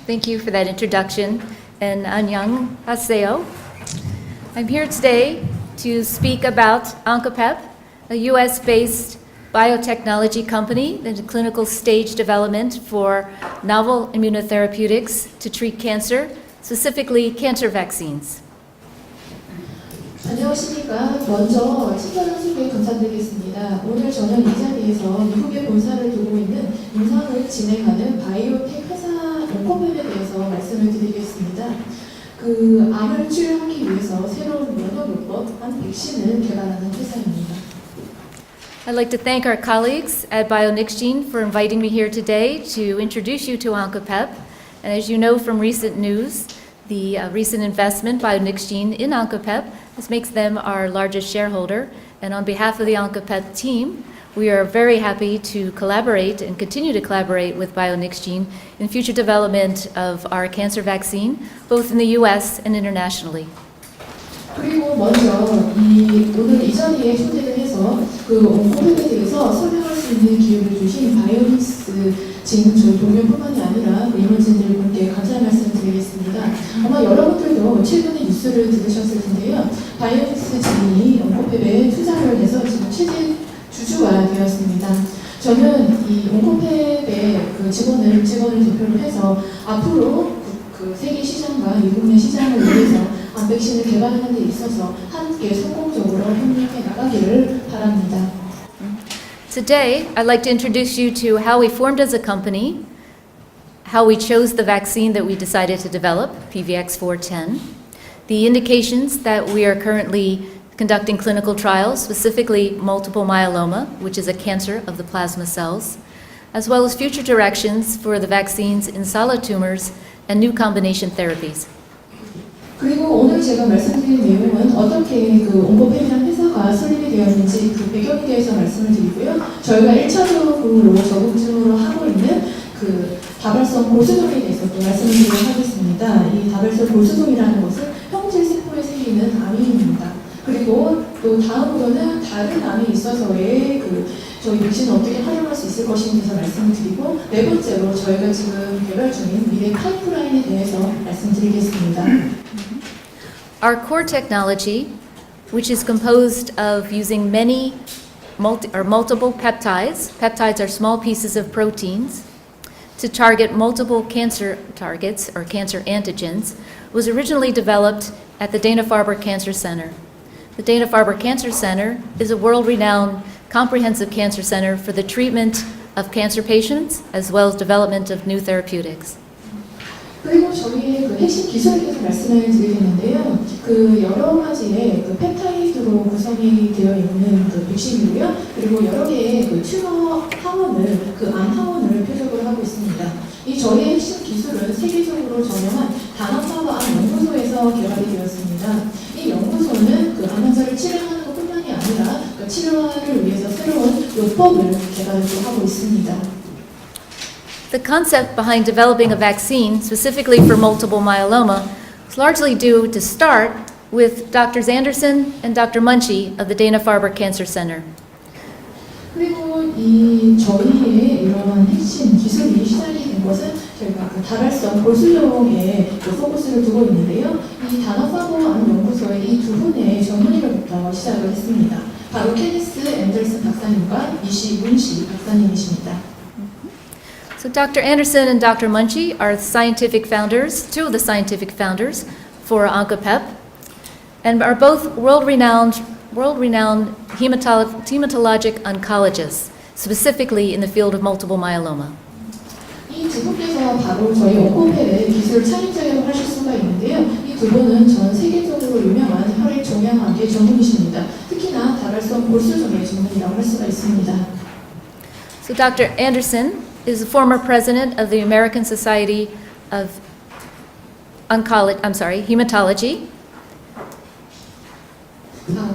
Thank you for that introduction. And annyeonghaseyo. I'm here today to speak about OncoPep, a US-based biotechnology company in clinical stage development for novel immunotherapeutics to treat cancer, specifically cancer vaccines. 안녕하십니까. 먼저 친절한 소개 감사드리겠습니다. 오늘 저는 이 자리에서 미국에 본사를 두고 있는 임상을 진행하는 바이오텍 회사 온코펩에 대해서 말씀을 드리겠습니다. 암을 치료하기 위해서 새로운 면역요법, 백신을 개발하는 회사입니다. I'd like to thank our colleagues at BioNixgene for inviting me here today to introduce you to OncoPep. And as you know from recent news, the recent investment by BioNixgene in OncoPep, this makes them our largest shareholder. And on behalf of the OncoPep team, we are very happy to collaborate and continue to collaborate with BioNixgene in future development of our cancer vaccine, both in the US and internationally. 그리고 먼저 오늘 이 자리에 초대를 해서 온코펩에 대해서 설명할 수 있는 기회를 주신 바이오닉스 저희 동료뿐만이 아니라 임원진들 분께 감사의 말씀 드리겠습니다. 아마 여러분들도 최근에 뉴스를 들으셨을 텐데요. 바이오닉스 진이 온코펩에 투자를 해서 지금 최대 주주가 되었습니다. 저는 이 온코펩의 직원을 대표로 해서 앞으로 세계 시장과 미국 내 시장을 위해서 백신을 개발하는 데 있어서 함께 성공적으로 협력해 나가기를 바랍니다. Today, I'd like to introduce you to how we formed as a company, how we chose the vaccine that we decided to develop, PVX-410, the indications that we are currently conducting clinical trials, specifically multiple myeloma, which is a cancer of the plasma cells, as well as future directions for the vaccines in solid tumors and new combination therapies. 그리고 오늘 제가 말씀드릴 내용은 어떻게 온코펩이라는 회사가 설립이 되었는지 배경에 대해서 말씀을 드리고요. 저희가 1차적으로 적극적으로 하고 있는 다발성 골수종에 대해서 또 말씀을 드리도록 하겠습니다. 이 다발성 골수종이라는 것은 형질 세포에 생기는 암입니다. 그리고 또 다음으로는 다른 암에 있어서의 저희 백신을 어떻게 활용할 수 있을 것인지에 대해서 말씀을 드리고 네 번째로 저희가 지금 개발 중인 미래 파이프라인에 대해서 말씀드리겠습니다. Our core technology, which is composed of using multiple peptides. Peptides are small pieces of proteins to target multiple cancer targets or cancer antigens, was originally developed at the Dana-Farber Cancer Center. The Dana-Farber Cancer Center is a world-renowned comprehensive cancer center for the treatment of cancer patients as well as development of new therapeutics. 그리고 저희의 핵심 기술에 대해서 말씀을 드리겠는데요. 여러 가지의 펩타이드로 구성이 되어 있는 백신이고요. 그리고 여러 개의 튜머 항원을, 암 항원을 표적으로 하고 있습니다. 이 저희의 핵심 기술은 세계적으로 저렴한 다나파와 암 연구소에서 개발이 되었습니다. 이 연구소는 암 환자를 치료하는 것뿐만이 아니라 치료를 위해서 새로운 요법을 개발을 하고 있습니다. The concept behind developing a vaccine specifically for multiple myeloma is largely due to start with Drs. Anderson and Dr. Munchie of the Dana-Farber Cancer Center. 그리고 저희의 이러한 핵심 기술이 시작이 된 것은 저희가 다발성 골수종에 포커스를 두고 있는데요. 이 다나파버 암 연구소의 이 두 분의 전문의로부터 시작을 했습니다. 바로 케니스 앤더슨 박사님과 이시 문시 박사님이십니다. So Dr. Anderson and Dr. Munchie are scientific founders, two of the scientific founders for OncoPep, and are both world-renowned hematologic oncologists, specifically in the field of multiple myeloma. 이 두 분께서 바로 저희 온코펩의 기술 창립자라고 하실 수가 있는데요. 이 두 분은 전 세계적으로 유명한 혈액 종양학의 전문이십니다. 특히나 다발성 골수종의 전문이라고 할 수가 있습니다. So Dr. Anderson is the former president of the American Society of Hematology.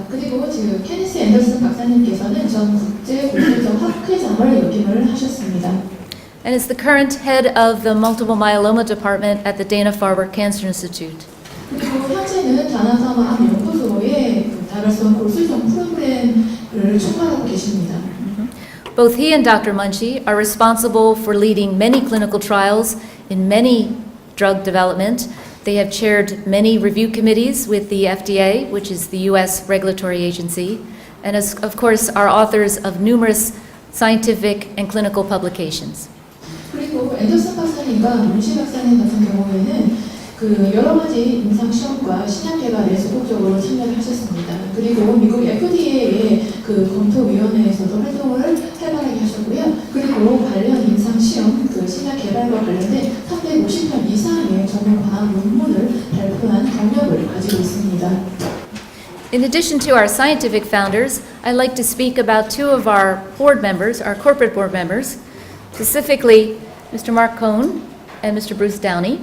그리고 지금 케니스 앤더슨 박사님께서는 전 국제 골수종 학회장을 역임을 하셨습니다. And is the current head of the multiple myeloma department at the Dana-Farber Cancer Institute. 그리고 현재는 다나파버 암 연구소의 다발성 골수종 프로그램을 총괄하고 계십니다. Both he and Dr. Munchie are responsible for leading many clinical trials in many drug development. They have chaired many review committees with the FDA, which is the U.S. regulatory agency, and of course are authors of numerous scientific and clinical publications. 그리고 앤더슨 박사님과 문시 박사님 같은 경우에는 그 여러 가지 임상 시험과 신약 개발에 적극적으로 참여를 하셨습니다. 그리고 미국 FDA의 그 검토위원회에서도 활동을 활발하게 하셨고요. 그리고 관련 임상 시험, 그 신약 개발과 관련된 350편 이상의 전문 과학 논문을 발표한 경력을 가지고 있습니다. In addition to our scientific founders, I'd like to speak about two of our board members, our corporate board members, specifically Mr. Mark Cohn and Mr. Bruce Downey.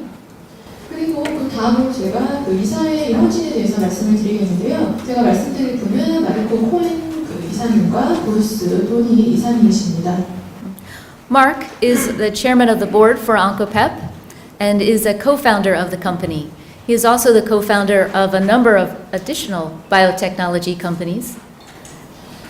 그리고 그 다음으로 제가 그 이사의 일원진에 대해서 말씀을 드리겠는데요. 제가 말씀드릴 분은 마르코 코엔 그 이사님과 브루스 도니 이사님이십니다. Mark is the chairman of the board for OncoPep and is a co-founder of the company. He is also the co-founder of a number of additional biotechnology companies.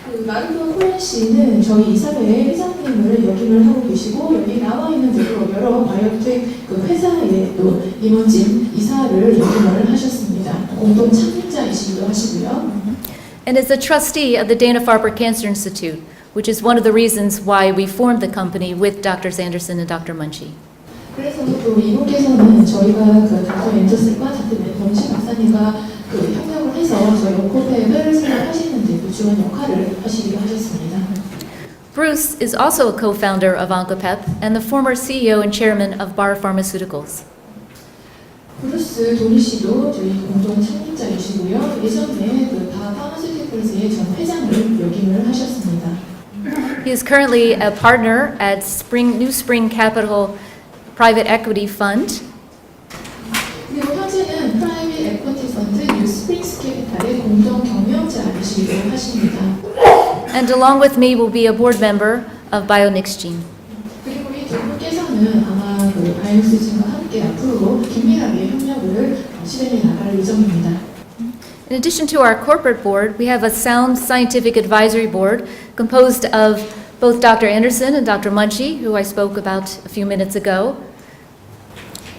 그 마르코 코엔 씨는 저희 이사회의 회장님을 역임을 하고 계시고 여기 나와 있는 대로 여러 바이오텍 그 회사의 또 임원진 이사를 역임을 하셨습니다. 공동 창립자이시기도 하시고요. And is a trustee of the Dana-Farber Cancer Institute, which is one of the reasons why we formed the company with Drs. Anderson and Dr. Munchie. 그래서 또 이분께서는 저희가 그 닥터 앤더슨과 닥터 문시 박사님과 그 협력을 해서 저희 온코팩을 생각하시는데 또 중요한 역할을 하시기도 하셨습니다. Bruce is also a co-founder of OncoPep and the former CEO and chairman of Bar Pharmaceuticals. 브루스 도니 씨도 저희 공동 창립자이시고요. 예전에 그 바 파마스티컬스의 전 회장을 역임을 하셨습니다. He is currently a partner at New Spring Capital Private Equity Fund. 그리고 현재는 프라이빗 에쿼티 펀드 뉴 스프링스 캐피탈의 공동 경영자이시기도 하십니다. And along with me will be a board member of BioNixGene. 그리고 이 두 분께서는 아마 그 바이오닉스진과 함께 앞으로 긴밀하게 협력을 실행해 나갈 예정입니다. In addition to our corporate board, we have a sound scientific advisory board composed of both Dr. Anderson and Dr. Munchie, who I spoke about a few minutes ago.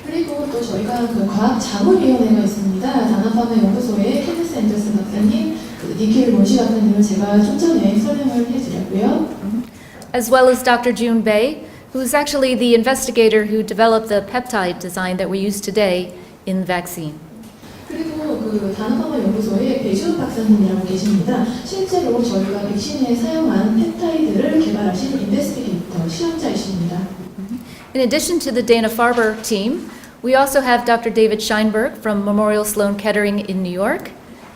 그리고 또 저희가 그 과학자문위원회가 있습니다. 다나파마 연구소의 케니스 앤더슨 박사님, 그 니켈 문시 박사님을 제가 좀 전에 설명을 해드렸고요. As well as Dr. June Bay, who is actually the investigator who developed the peptide design that we use today in the vaccine. 그리고 그 다나파마 연구소의 배준 박사님이라고 계십니다. 실제로 저희가 백신에 사용한 펩타이드를 개발하신 인베스티게이터 실험자이십니다. In addition to the Dana-Farber team, we also have Dr. David Scheinberg from Memorial Sloan Kettering in New York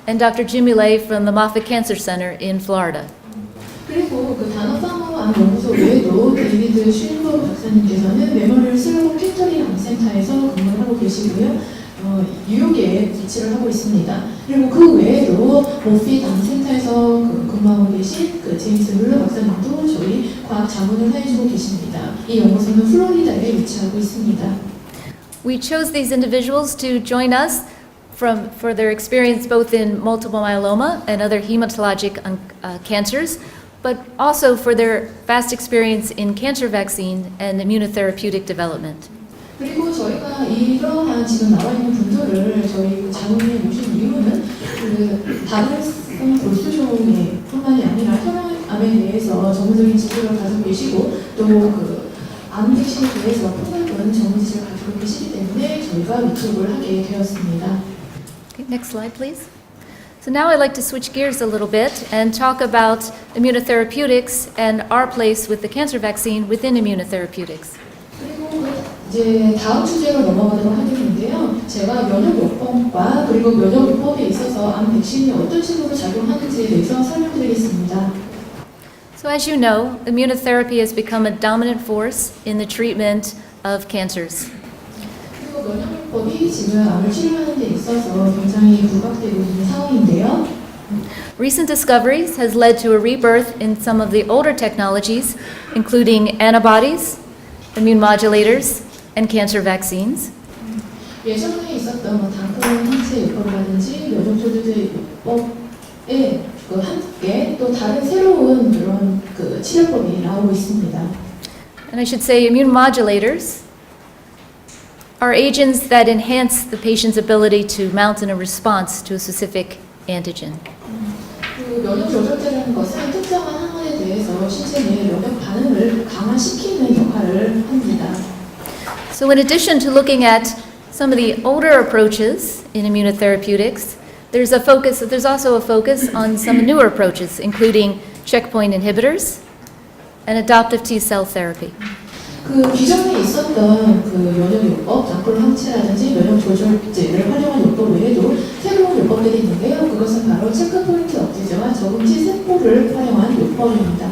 and Dr. Jim Millay from the Moffitt Cancer Center in Florida. 그리고 그 다나파마 연구소 외에도 데이비드 슈인버그 박사님께서는 메모리얼 슬로우 캐터링 암센터에서 근무를 하고 계시고요. 뉴욕에 위치를 하고 있습니다. 그리고 그 외에도 모핏 암센터에서 근무하고 계신 그 제임스 뮬러 박사님도 저희 과학 자문을 해주고 계십니다. 이 연구소는 플로리다에 위치하고 있습니다. We chose these individuals to join us for their experience both in multiple myeloma and other hematologic cancers, but also for their vast experience in cancer vaccine and immunotherapeutic development. 그리고 저희가 이러한 지금 나와 있는 분들을 저희 자문에 모신 이유는 그 다른 골수종의 뿐만이 아니라 혈압암에 대해서 전문적인 지식을 가지고 계시고 또 그 암 백신에 대해서 폭넓은 전문 지식을 가지고 계시기 때문에 저희가 위촉을 하게 되었습니다. Okay, next slide, please. So now I'd like to switch gears a little bit and talk about immunotherapeutics and our place with the cancer vaccine within immunotherapeutics. 그리고 이제 다음 주제로 넘어가도록 하겠는데요. 제가 면역요법과 그리고 면역요법에 있어서 암 백신이 어떤 식으로 작용하는지에 대해서 설명드리겠습니다. So as you know, immunotherapy has become a dominant force in the treatment of cancers. 그리고 면역요법이 지금 암을 치료하는 데 있어서 굉장히 부각되고 있는 상황인데요. Recent discoveries has led to a rebirth in some of the older technologies, including antibodies, immune modulators, and cancer vaccines. 예전에 있었던 당근 항체 요법이라든지 면역조제 요법에 함께 또 다른 새로운 그런 그 치료법이 나오고 있습니다. And I should say immune modulators are agents that enhance the patient's ability to mount in a response to a specific antigen. 그 면역 조절제라는 것은 특정한 항원에 대해서 신체 내 면역 반응을 강화시키는 역할을 합니다. So in addition to looking at some of the older approaches in immunotherapeutics, there's also a focus on some newer approaches, including checkpoint inhibitors and adoptive T-cell therapy. 그 기존에 있었던 그 면역 요법, 장골 항체라든지 면역 조절제를 활용한 요법 외에도 새로운 요법들이 있는데요. 그것은 바로 체크포인트 억제제와 적응지 세포를 활용한 요법입니다.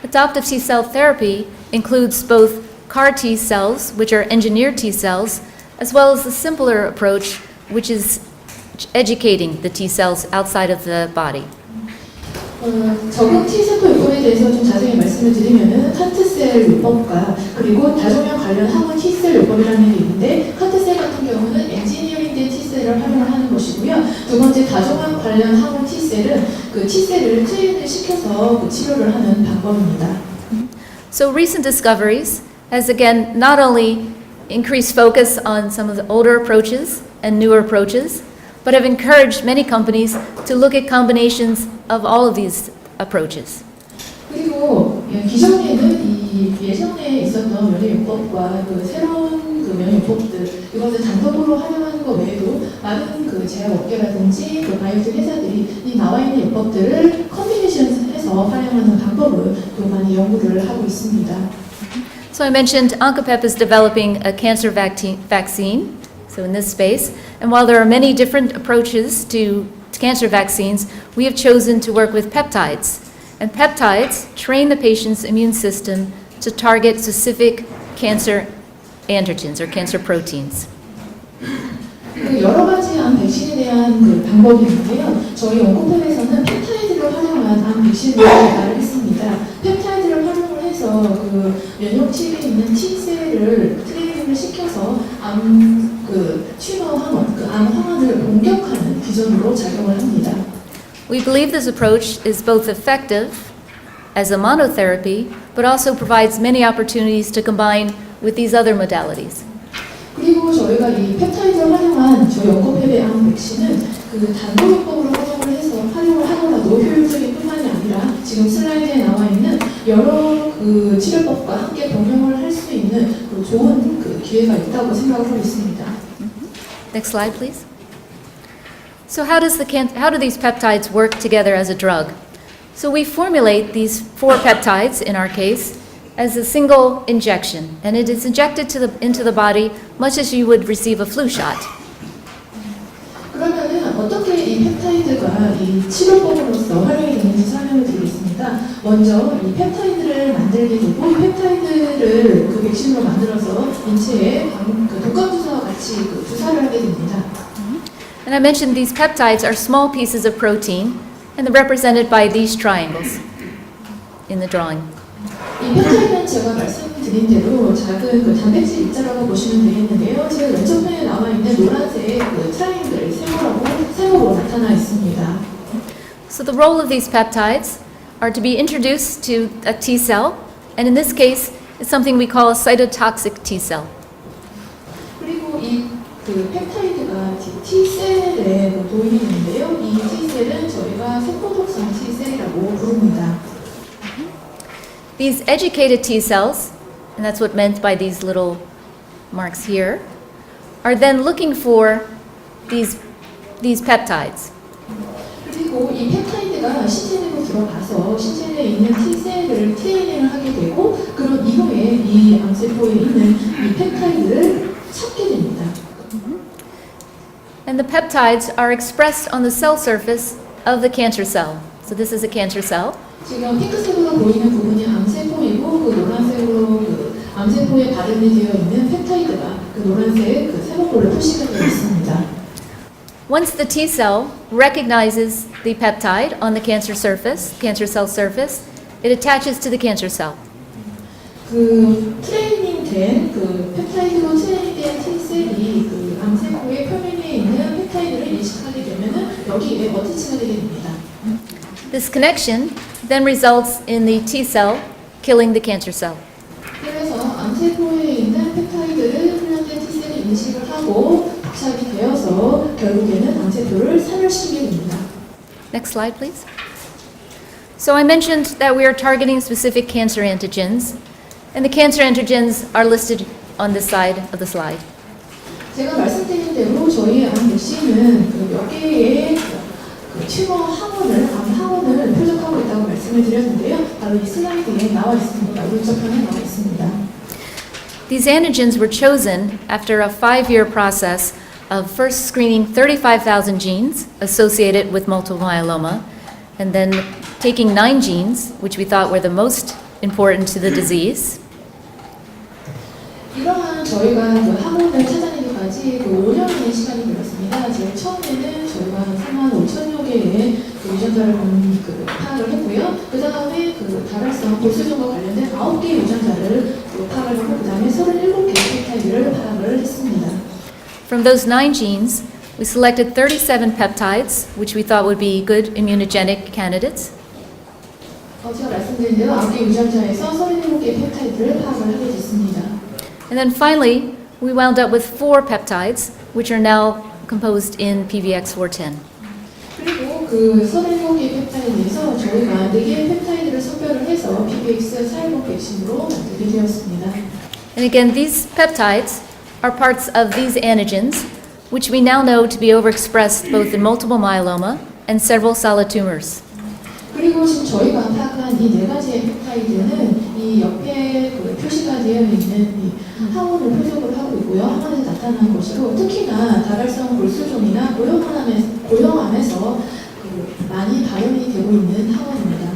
Adoptive T-cell therapy includes both CAR T cells, which are engineered T cells, as well as the simpler approach, which is educating the T cells outside of the body. 적응 T세포 요법에 대해서 좀 자세히 말씀을 드리면은 카트셀 요법과 그리고 다종양 관련 항원 T셀 요법이라는 게 있는데 카트셀 같은 경우는 엔지니어링된 T셀을 활용을 하는 것이고요. 두 번째 다종양 관련 항원 T셀은 그 T셀을 트레인을 시켜서 그 치료를 하는 방법입니다. So recent discoveries has again not only increased focus on some of the older approaches and newer approaches, but have encouraged many companies to look at combinations of all of these approaches. 그리고 기존에는 예전에 있었던 면역요법과 그 새로운 그 면역요법들 이것을 단독으로 활용하는 것 외에도 많은 그 제약업계라든지 그 바이오텍 회사들이 이 나와 있는 요법들을 컨비네이션해서 활용하는 방법을 또 많이 연구를 하고 있습니다. So I mentioned Oncopep is developing a cancer vaccine, so in this space, and while there are many different approaches to cancer vaccines, we have chosen to work with peptides. And peptides train the patient's immune system to target specific cancer antigens or cancer proteins. 그 여러 가지 암 백신에 대한 그 방법이 있는데요. 저희 온코펠에서는 펩타이드를 활용한 암 백신을 개발을 했습니다. 펩타이드를 활용을 해서 그 면역체계에 있는 T셀을 트레이닝을 시켜서 그 튜머 항원, 그 암 항원을 공격하는 기전으로 작용을 합니다. We believe this approach is both effective as a monotherapy, but also provides many opportunities to combine with these other modalities. 그리고 저희가 이 펩타이드를 활용한 저희 온코펠의 암 백신은 그 단독요법으로 활용을 하더라도 효율적인 뿐만이 아니라 지금 슬라이드에 나와 있는 여러 그 치료법과 함께 병용을 할 수 있는 그 좋은 그 기회가 있다고 생각을 하고 있습니다. Next slide, please. So how do these peptides work together as a drug? So we formulate these 4 peptides, in our case, as a single injection, and it is injected into the body much as you would receive a flu shot. 그러면은 어떻게 이 펩타이드가 이 치료법으로서 활용이 되는지 설명을 드리겠습니다. 먼저 이 펩타이드를 만들게 되고 이 펩타이드를 그 백신으로 만들어서 인체에 그 독감 주사와 같이 그 주사를 하게 됩니다. And I mentioned these peptides are small pieces of protein, and they're represented by these triangles in the drawing. 이 펩타이드는 제가 말씀드린 대로 작은 그 단백질 입자라고 보시면 되겠는데요. 지금 왼쪽편에 나와 있는 노란색 그 트라이앵글 세모로 나타나 있습니다. So the role of these peptides are to be introduced to a T cell, and in this case, it's something we call a cytotoxic T cell. 그리고 이 그 펩타이드가 T셀에 도입이 되는데요. 이 T셀은 저희가 세포독성 T셀이라고 부릅니다. These educated T cells, and that's what meant by these little marks here, are then looking for these peptides. 그리고 이 펩타이드가 신체 내로 들어가서 신체 내에 있는 T셀을 트레이닝을 하게 되고 그런 이후에 이 암세포에 있는 이 펩타이드를 찾게 됩니다. And the peptides are expressed on the cell surface of the cancer cell. So this is a cancer cell. 지금 핑크색으로 보이는 부분이 암세포이고 그 노란색으로 그 암세포에 발현이 되어 있는 펩타이드가 그 노란색 그 세모볼에 표시가 되어 있습니다. Once the T cell recognizes the peptide on the cancer cell surface, it attaches to the cancer cell. 그 트레이닝된 그 펩타이드로 트레이닝된 T셀이 그 암세포의 표면에 있는 펩타이드를 인식하게 되면은 여기에 어티치가 되게 됩니다. This connection then results in the T cell killing the cancer cell. 그래서 암세포에 있는 펩타이드를 훈련된 하고 부착이 되어서 결국에는 방세포를 산혈시키게 됩니다. Next slide, please. So I mentioned that we are targeting specific cancer antigens, and the cancer antigens are listed on this side of the slide. 제가 말씀드린 대로 저희 암 백신은 몇 개의 튜머 항원을, 암 항원을 표적하고 있다고 말씀을 드렸는데요. 바로 이 슬라이드에 나와 있습니다. 오른쪽 편에 나와 있습니다. These antigens were chosen after a 5-year process of first screening 35,000 genes associated with multiple myeloma, and then taking 9 genes, which we thought were the most important to the disease. 이러한 저희가 항원을 찾아내기까지 5년의 시간이 걸렸습니다. 제일 처음에는 저희가 3만 5천여 개의 유전자를 파악을 했고요. 그 다음에 다발성 골수종과 관련된 9개의 유전자를 파악을 하고 그 다음에 37개의 펩타이드를 파악을 했습니다. From those 9 genes, we selected 37 peptides, which we thought would be good immunogenic candidates. 제가 말씀드린 대로 9개 유전자에서 37개의 펩타이드를 파악을 하게 됐습니다. And then finally, we wound up with 4 peptides, which are now composed in PVX410. 그리고 그 37개의 펩타이드에서 저희가 4개의 펩타이드를 선별을 해서 PBX410 백신으로 만들게 되었습니다. And again, these peptides are parts of these antigens, which we now know to be overexpressed both in multiple myeloma and several solid tumors. 그리고 지금 저희가 파악한 이 4가지의 펩타이드는 이 옆에 표시가 되어 있는 이 항원을 표적으로 하고 있고요. 항원에서 나타난 것으로 특히나 다발성 골수종이나 고형암에서 많이 발현이 되고 있는 항원입니다.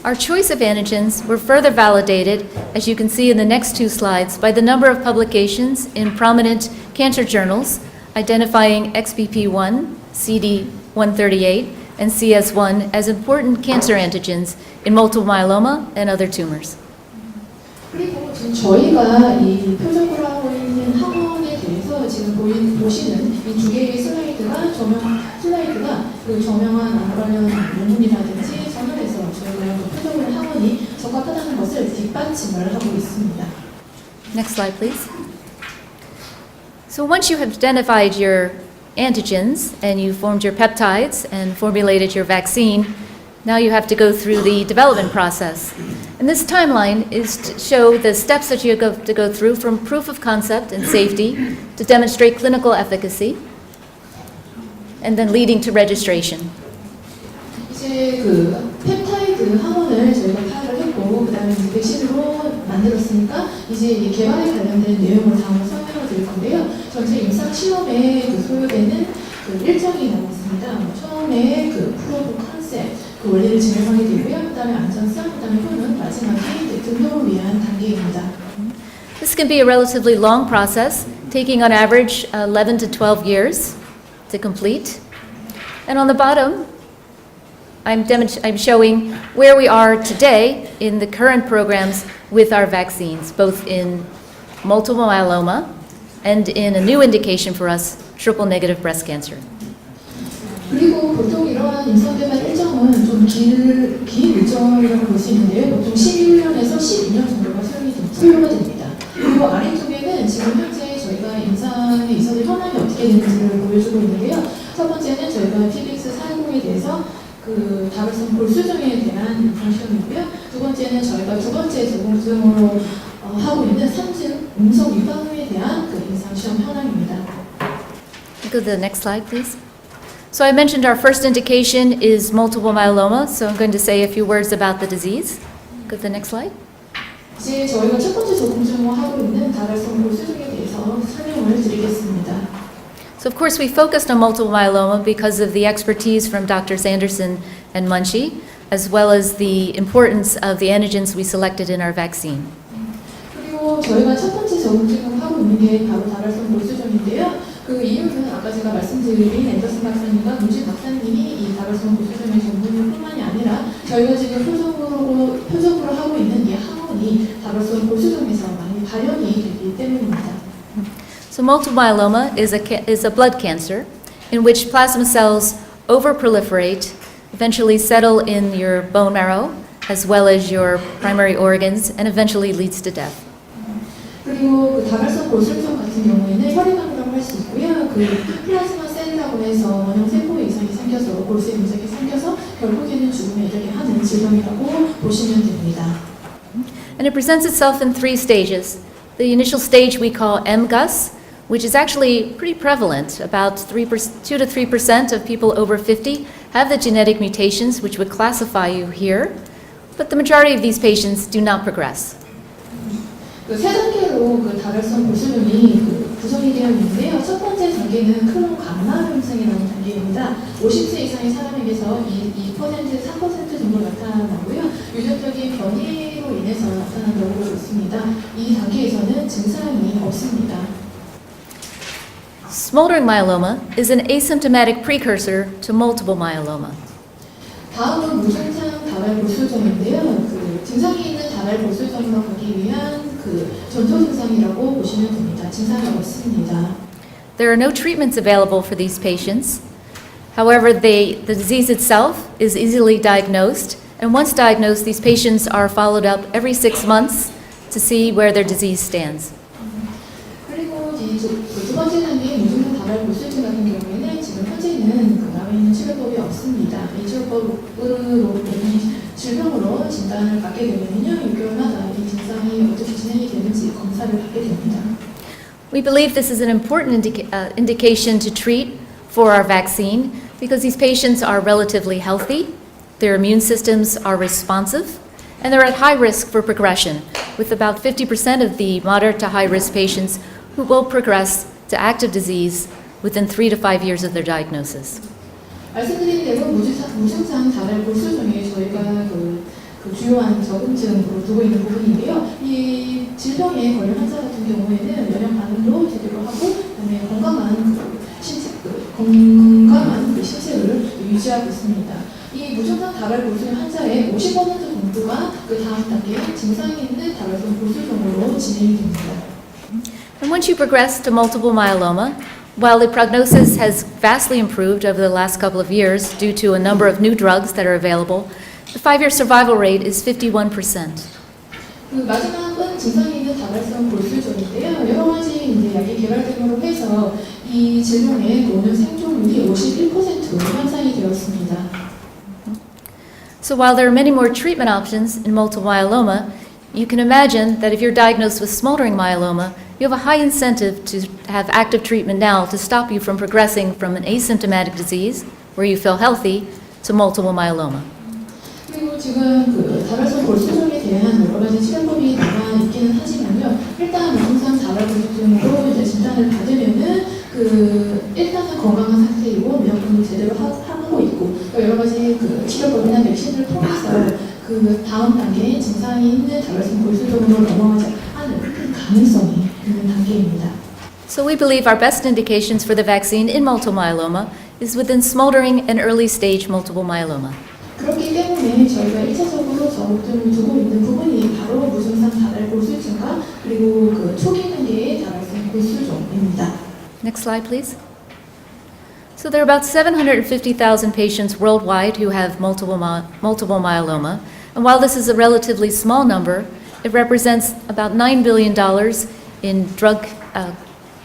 Our choice of antigens were further validated, as you can see in the next 2 slides, by the number of publications in prominent cancer journals identifying XBP1, CD138, and CS1 as important cancer antigens in multiple myeloma and other tumors. 그리고 지금 저희가 이 표적으로 하고 있는 항원에 대해서 지금 보시는 이 2개의 슬라이드가 저명한 암 관련 논문이라든지 저널에서 저희가 표적으로 항원이 적합하다는 것을 뒷받침을 하고 있습니다. Next slide, please. So once you have identified your antigens and you formed your peptides and formulated your vaccine, now you have to go through the development process. And this timeline is to show the steps that you have to go through from proof of concept and safety to demonstrate clinical efficacy, and then leading to registration. 이제 펩타이드 항원을 저희가 파악을 했고 그다음에 이제 백신으로 만들었으니까 이제 이 개발에 관련된 내용을 다음으로 설명을 드릴 건데요. 전체 임상 시험에 소요되는 일정이 나와 있습니다. 처음에 프로브 컨셉 원리를 증명하게 되고요. 그다음에 안전성, 그다음에 효능, 마지막에 등록을 위한 단계입니다. This can be a relatively long process, taking on average 11 to 12 years to complete. And on the bottom, I'm showing where we are today in the current programs with our vaccines, both in multiple myeloma and in a new indication for us, triple-negative breast cancer. 그리고 보통 이러한 임상 개발 일정은 좀 긴 일정이라고 볼 수 있는데요. 보통 11년에서 12년 정도가 소요가 됩니다. 그리고 아래쪽에는 지금 현재 저희가 임상에 있어서 현황이 어떻게 되는지를 보여주고 있는데요. 첫 번째는 저희가 PBX410에 대해서 다발성 골수종에 대한 임상 시험이고요. 두 번째는 저희가 두 번째 적응증으로 하고 있는 3중 음성 유방암에 대한 임상 시험 현황입니다. Go to the next slide, please. So I mentioned our first indication is multiple myeloma, so I'm going to say a few words about the disease. Go to the next slide. 이제 저희가 첫 번째 적응증으로 하고 있는 다발성 골수종에 대해서 설명을 드리겠습니다. So of course we focused on multiple myeloma because of the expertise from Drs. Anderson and Munchie, as well as the importance of the antigens we selected in our vaccine. 그리고 저희가 첫 번째 적응증을 하고 있는 게 바로 다발성 골수종인데요. 그 이유는 아까 제가 말씀드린 앤더슨 박사님과 문진 박사님이 이 다발성 골수종의 전문뿐만이 아니라 저희가 지금 표적으로 하고 있는 이 항원이 다발성 골수종에서 많이 발현이 되기 때문입니다. So multiple myeloma is a blood cancer in which plasma cells overproliferate, eventually settle in your bone marrow, as well as your primary organs, and eventually leads to death. 그리고 다발성 골수종 같은 경우에는 혈액암이라고 할 수 그 플라즈마 셀이라고 해서 원형 세포 이상이 생겨서 골수의 문제가 생겨서 결국에는 죽음에 이르게 하는 질병이라고 보시면 됩니다. And it presents itself in three stages. The initial stage we call MGUS, which is actually pretty prevalent. About 2 to 3% of people over 50 have the genetic mutations which would classify you here, but the majority of these patients do not progress. 그 세 단계로 그 다발성 골수종이 구성이 되어 있는데요. 첫 번째 단계는 크론 감마 현상이라는 단계입니다. 50세 이상의 사람에게서 2%, 3% 정도 나타나고요. 유전적인 변이로 인해서 나타난다고 보고 있습니다. 이 단계에서는 증상이 없습니다. Smoldering myeloma is an asymptomatic precursor to multiple myeloma. 다음은 무증상 다발 골수종인데요. 그 증상이 있는 다발 골수종으로 가기 위한 그 전조 증상이라고 보시면 됩니다. 증상이 없습니다. There are no treatments available for these patients. However, the disease itself is easily diagnosed, and once diagnosed, these patients are followed up every 6 months to see where their disease stands. 그리고 두 번째 단계 무증상 다발 골수종 같은 경우에는 지금 현재는 나와 있는 치료법이 없습니다. 이 치료법으로 이 질병으로 진단을 받게 되면요, 6개월마다 이 증상이 어떻게 진행이 되는지 검사를 받게 됩니다. We believe this is an important indication to treat for our vaccine because these patients are relatively healthy, their immune systems are responsive, and they're at high risk for progression, with about 50% of the moderate to high risk patients who will progress to active disease within 3 to 5 years of their diagnosis. 말씀드린 대로 무증상 다발 골수종이 저희가 그 주요한 적응증으로 두고 있는 부분인데요. 이 질병에 걸린 환자 같은 경우에는 면역 반응도 제대로 하고, 그다음에 건강한 신체를 유지하고 있습니다. 이 무증상 다발 골수종 환자의 50% 정도가 그 다음 단계 증상이 있는 다발성 골수종으로 진행이 됩니다. And once you progress to multiple myeloma, while the prognosis has vastly improved over the last couple of years due to a number of new drugs that are available, the 5-year survival rate is 51%. 그 마지막은 증상이 있는 다발성 골수종인데요. 여러 가지 이제 약이 개발됨으로 해서 이 질병의 노년 생존율이 51%로 향상이 되었습니다. So while there are many more treatment options in multiple myeloma, you can imagine that if you're diagnosed with smoldering myeloma, you have a high incentive to have active treatment now to stop you from progressing from an asymptomatic disease, where you feel healthy, to multiple myeloma. 그리고 지금 그 다발성 골수종에 대한 여러 가지 치료법이 나와 있기는 하지만요. 일단 무증상 다발 골수종으로 이제 진단을 받으면은 그 일단은 건강한 상태이고 면역력도 제대로 하고 있고, 여러 가지 그 치료법이나 백신을 통해서 그 다음 단계인 증상이 있는 다발성 골수종으로 넘어가지 않을 가능성이 있는 단계입니다. So we believe our best indications for the vaccine in multiple myeloma is within smoldering and early stage multiple myeloma. 그렇기 때문에 저희가 1차적으로 적응을 두고 있는 부분이 바로 무증상 다발 골수증과 그리고 그 초기 단계의 다발성 골수종입니다. Next slide, please. So there are about 750,000 patients worldwide who have multiple myeloma, and while this is a relatively small number, it represents about $9 billion in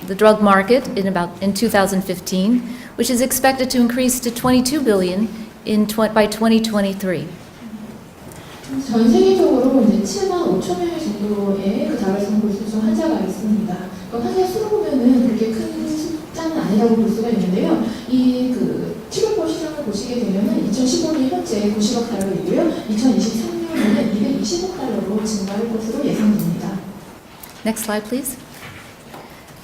the drug market in 2015, which is expected to increase to $22 billion by 2023. 전 세계적으로 이제 7만 5천 명 정도의 그 다발성 골수종 환자가 있습니다. 그 환자 수로 보면은 그렇게 큰 숫자는 아니라고 볼 수가 있는데요. 이 그 치료법 시장을 보시게 되면은 2015년 현재 90억 달러이고요. 2023년에는 220억 달러로 증가할 것으로 예상됩니다. Next slide, please.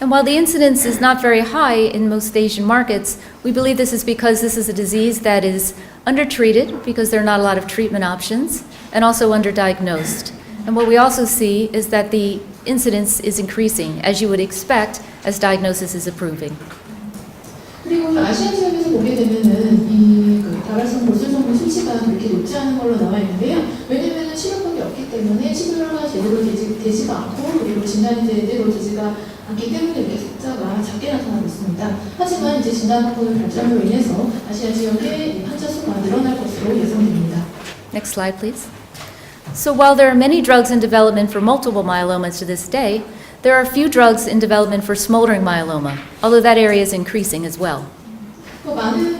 And while the incidence is not very high in most Asian markets, we believe this is because this is a disease that is undertreated because there are not a lot of treatment options, and also underdiagnosed. And what we also see is that the incidence is increasing, as you would expect, as diagnosis is improving. 그리고 아시아 지역에서 보게 되면은 이 다발성 골수종 수치가 그렇게 높지 않은 걸로 나와 있는데요. 왜냐면은 치료법이 없기 때문에 치료가 제대로 되지가 않고, 그리고 진단이 제대로 되지가 않기 때문에 이렇게 숫자가 작게 나타나고 있습니다. 하지만 이제 진단 방법의 발전으로 인해서 아시아 지역의 환자 수가 늘어날 것으로 예상됩니다. Next slide, please. So while there are many drugs in development for multiple myelomas to this day, there are few drugs in development for smoldering myeloma, although that area is increasing as well. 또 많은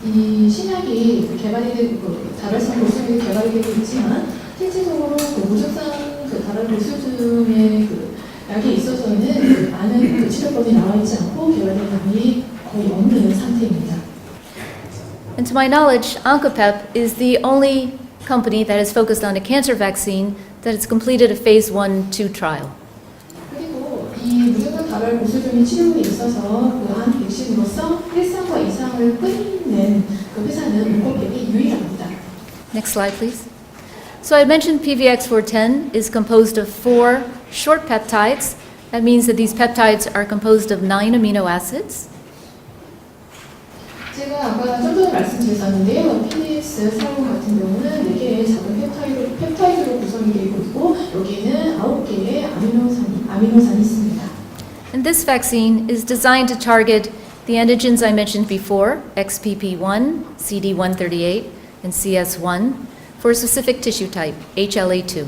이 신약이 개발이 되고 다발성 골수증이 개발이 되고 있지만 실질적으로 무증상 다발 골수증의 약에 있어서는 많은 치료법이 나와 있지 않고 개발된 약이 거의 없는 상태입니다. And to my knowledge, Oncopep is the only company that is focused on a cancer vaccine that has completed a phase 1-2 trial. 그리고 이 무증상 다발 골수증의 치료에 있어서 한 백신으로서 1상과 2상을 끊는 회사는 온코펩이 유일합니다. Next slide, please. So I mentioned PVX410 is composed of 4 short peptides. That means that these peptides are composed of 9 amino acids. 제가 아까 좀 전에 말씀드렸었는데요. PDX 사용 같은 경우는 4개의 작은 펩타이드로 구성이 되고 있고 여기에는 9개의 아미노산이 있습니다. And this vaccine is designed to target the antigens I mentioned before, XPP1, CD138, and CS1, for a specific tissue type, HLA2.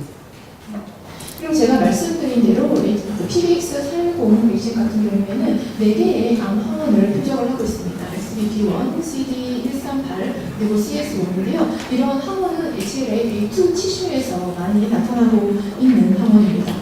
그리고 제가 말씀드린 대로 PVX410 백신 같은 경우에는 4개의 암 항원을 표적을 하고 있습니다. XBP1, CD138, 그리고 CS1인데요. 이런 항원은 HLA2 티슈에서 많이 나타나고 있는 항원입니다.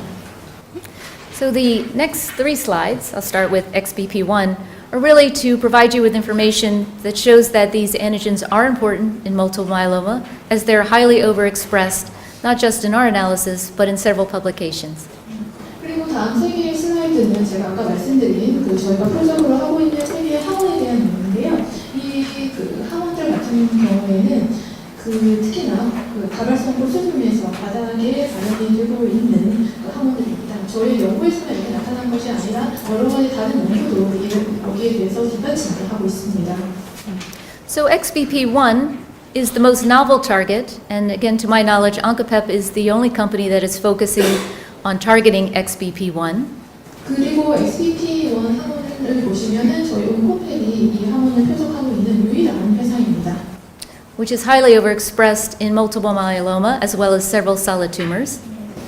So the next 3 slides, I'll start with XBP1, are really to provide you with information that shows that these antigens are important in multiple myeloma, as they're highly overexpressed, not just in our analysis, but in several publications. 그리고 다음 3개의 슬라이드는 제가 아까 말씀드린 저희가 표적으로 하고 있는 3개의 항원에 대한 내용인데요. 이 항원들 같은 경우에는 특히나 다발성 골수증에서 바닥에 발현이 되고 있는 항원들입니다. 저희 연구에서는 이렇게 나타난 것이 아니라 여러 가지 다른 연구도 여기에 대해서 뒷받침을 하고 있습니다. So XBP1 is the most novel target, and again, to my knowledge, Oncopep is the only company that is focusing on targeting XBP1. 그리고 XBP1 항원을 보시면은 저희 온코펠이 이 항원을 표적하고 있는 유일한 회사입니다. Which is highly overexpressed in multiple myeloma as well as several solid tumors.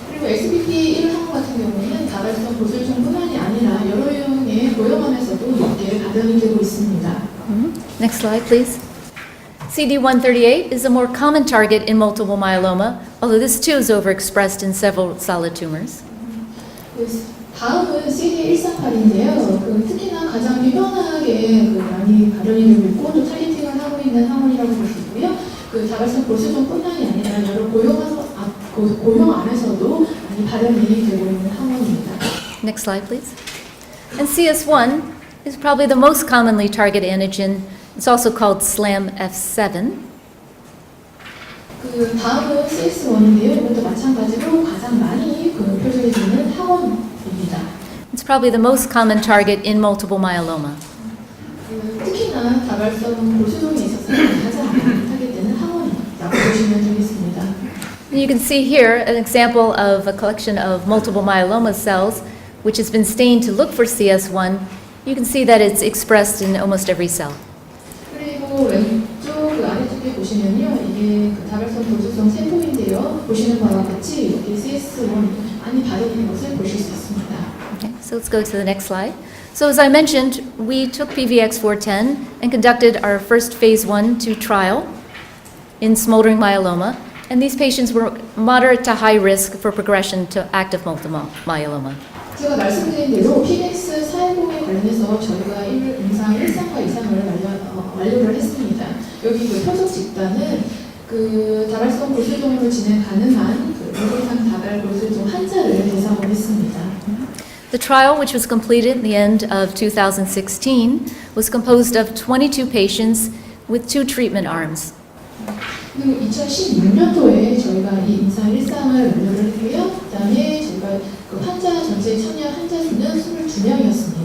그리고 XBP1 항원 같은 경우에는 다발성 골수증뿐만이 아니라 여러 유형의 고형암에서도 높게 발현이 되고 있습니다. Next slide, please. CD138 is a more common target in multiple myeloma, although this too is overexpressed in several solid tumors. 다음은 CD138인데요. 특히나 가장 유명하게 많이 발현이 되고 있고 또 타겟팅을 하고 있는 항원이라고 볼 수 있고요. 다발성 골수증뿐만이 아니라 여러 고형 안에서도 많이 발현이 되고 있는 항원입니다. Next slide, please. And CS1 is probably the most commonly targeted antigen. It's also called SLAM-F7. 다음은 CS1인데요. 이것도 마찬가지로 가장 많이 표적이 되는 항원입니다. It's probably the most common target in multiple myeloma. 특히나 다발성 골수증에 있어서 가장 많이 타겟되는 항원이라고 보시면 되겠습니다. You can see here an example of a collection of multiple myeloma cells which has been stained to look for CS1. You can see that it's expressed in almost every cell. 그리고 왼쪽 아래쪽에 보시면요, 이게 다발성 골수증 세포인데요. 보시는 바와 같이 여기 CS1 많이 발현된 것을 보실 수 있습니다. Okay, so let's go to the next slide. So as I mentioned, we took PVX410 and conducted our first phase 1-2 trial in smoldering myeloma, and these patients were moderate to high risk for progression to active multiple myeloma. 제가 말씀드린 대로 PVX410에 관련해서 저희가 임상 1상과 2상을 완료를 했습니다. 여기 표적 집단은 다발성 골수증으로 진행 가능한 무증상 다발 골수증 환자를 대상으로 했습니다. The trial, which was completed at the end of 2016, was composed of 22 patients with 2 treatment arms. 그리고 2016년도에 저희가 이 임상 1상을 완료를 했고요. 그다음에 저희가 환자 전체 참여 환자 수는 22명이었습니다.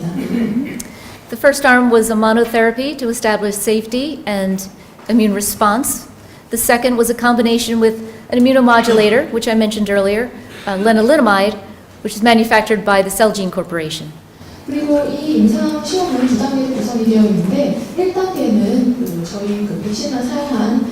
The first arm was a monotherapy to establish safety and immune response. The second was a combination with an immunomodulator, which I mentioned earlier, lenalidomide, which is manufactured by the Celgene Corporation. 그리고 이 임상 시험은 2단계로 구성이 되어 있는데 1단계는 저희 백신을 사용한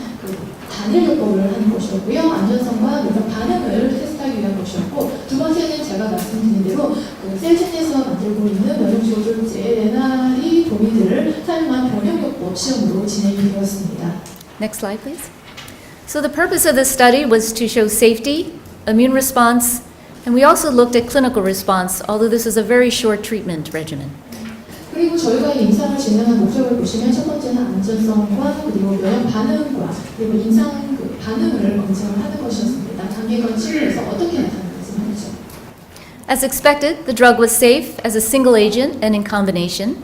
단일요법을 하는 것이었고요. 안전성과 면역 반응을 테스트하기 위한 것이었고, 두 번째는 제가 말씀드린 대로 그 셀진에서 만들고 있는 면역 조절제 레나리 도미들을 사용한 변형요법 시험으로 진행이 되었습니다. Next slide, please. So the purpose of this study was to show safety, immune response, and we also looked at clinical response, although this is a very short treatment regimen. 그리고 저희가 이 임상을 진행한 목적을 보시면 첫 번째는 안전성과 그리고 면역 반응과 그리고 임상 그 반응을 검증을 하는 것이었습니다. 단계간 치료에서 어떻게 나타나는지 말이죠. As expected, the drug was safe as a single agent and in combination.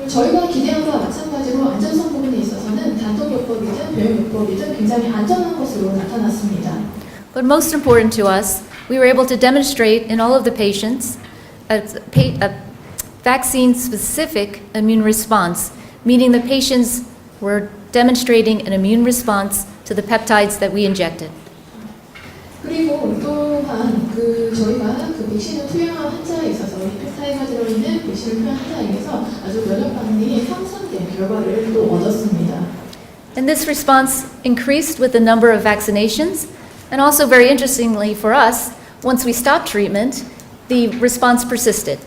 저희가 기대한 것과 마찬가지로 안전성 부분에 있어서는 단독요법이든 변형요법이든 굉장히 안전한 것으로 나타났습니다. But most important to us, we were able to demonstrate in all of the patients a vaccine-specific immune response, meaning the patients were demonstrating an immune response to the peptides that we injected. 그리고 또한 저희가 그 백신을 투여한 환자에 있어서 이 펩타이드가 들어있는 백신을 투여한 환자에게서 아주 면역 반응이 향상된 결과를 또 얻었습니다. And this response increased with the number of vaccinations, and also very interestingly for us, once we stopped treatment, the response persisted.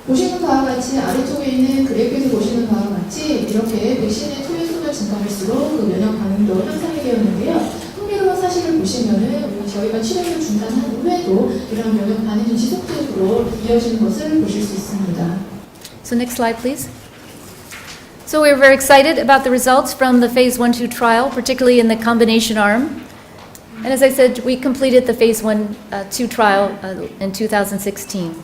보시는 바와 같이 아래쪽에 있는 그래프에서 보시는 바와 같이 이렇게 백신의 투여 수가 증가할수록 그 면역 반응도 향상이 되었는데요. 흥미로운 사실을 보시면은 저희가 치료를 중단한 후에도 이런 면역 반응이 지속적으로 이어지는 것을 보실 수 있습니다. So next slide, please. So we were very excited about the results from the phase 1-2 trial, particularly in the combination arm. And as I said, we completed the phase 1-2 trial in 2016.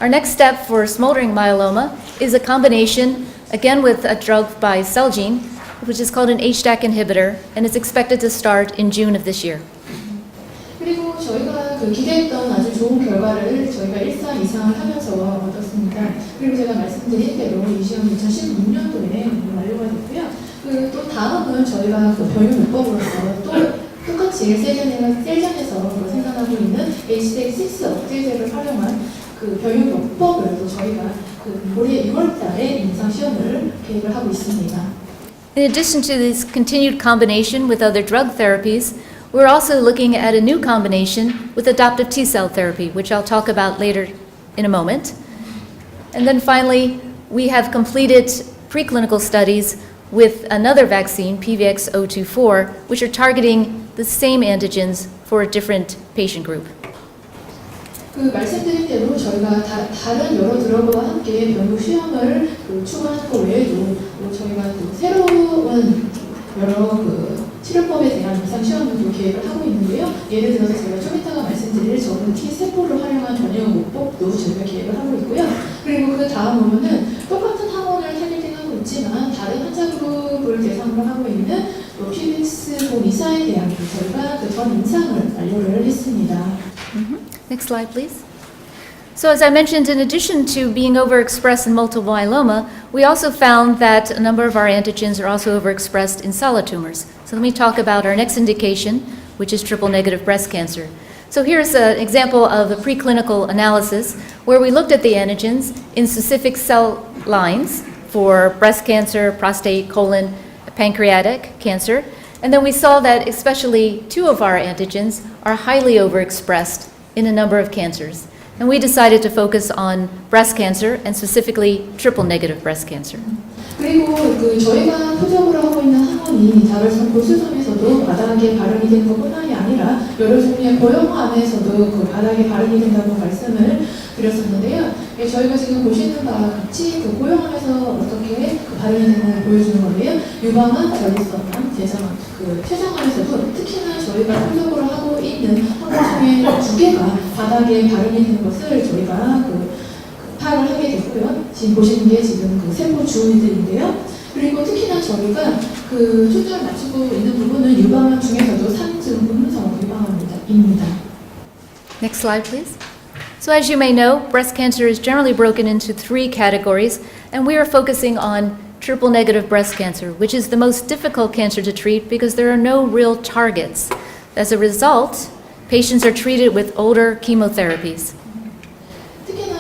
Our next step for smoldering myeloma is a combination, again with a drug by Celgene, which is called an HDAC inhibitor, and it's expected to start in June of this year. 그리고 저희가 그 기대했던 아주 좋은 결과를 저희가 1상, 2상을 하면서 얻었습니다. 그리고 제가 말씀드린 대로 이 시험이 2016년도에 완료가 됐고요. 또 다음은 저희가 그 변형요법으로서 또 똑같이 셀전에서 생산하고 있는 HDAC6 억제제를 활용한 그 변형요법을 또 저희가 그 올해 6월달에 임상 시험을 계획을 하고 있습니다. In addition to this continued combination with other drug therapies, we're also looking at a new combination with adoptive T-cell therapy, which I'll talk about later in a moment. And then finally, we have completed preclinical studies with another vaccine, PVX-024, which are targeting the same antigens for a different patient group. 그 말씀드린 대로 저희가 다른 여러 드러그와 함께 변경 시험을 추가하는 것 외에도 저희가 또 새로운 여러 그 치료법에 대한 임상 시험도 계획을 하고 있는데요. 예를 들어서 제가 좀 이따가 말씀드릴 저는 T세포를 활용한 변형요법도 저희가 계획을 하고 있고요. 그리고 그 다음으로는 똑같은 항원을 타겟팅하고 있지만 다른 환자 그룹을 대상으로 하고 있는 PVX 이사에 대한 저희가 그 전 임상을 완료를 했습니다. Next slide, please. So as I mentioned, in addition to being overexpressed in multiple myeloma, we also found that a number of our antigens are also overexpressed in solid tumors. So let me talk about our next indication, which is triple-negative breast cancer. So here's an example of a preclinical analysis where we looked at the antigens in specific cell lines for breast cancer, prostate, colon, pancreatic cancer. And then we saw that especially two of our antigens are highly overexpressed in a number of cancers. And we decided to focus on breast cancer and specifically triple-negative breast cancer. 그리고 그 저희가 표적으로 하고 있는 항원이 다발성 보수점에서도 바닥에 발현이 된 것뿐만이 아니라 여러 종류의 고형화 안에서도 그 바닥에 발현이 된다고 말씀을 드렸었는데요. 저희가 지금 보시는 바와 같이 그 고형화에서 어떻게 그 발현이 되는지 보여주는 건데요. 유방암, 전립선암, 대장암, 그 췌장암에서도 특히나 저희가 표적으로 하고 있는 항원 중에 2개가 바닥에 발현이 되는 것을 저희가 파악을 하게 됐고요. 지금 보시는 게 지금 그 세포 주위들인데요. 그리고 특히나 저희가 그 초점을 맞추고 있는 부분은 유방암 중에서도 산증분성 유방암입니다. Next slide, please. So as you may know, breast cancer is generally broken into 3 categories, and we are focusing on triple-negative breast cancer, which is the most difficult cancer to treat because there are no real targets. As a result, patients are treated with older chemotherapies. 특히나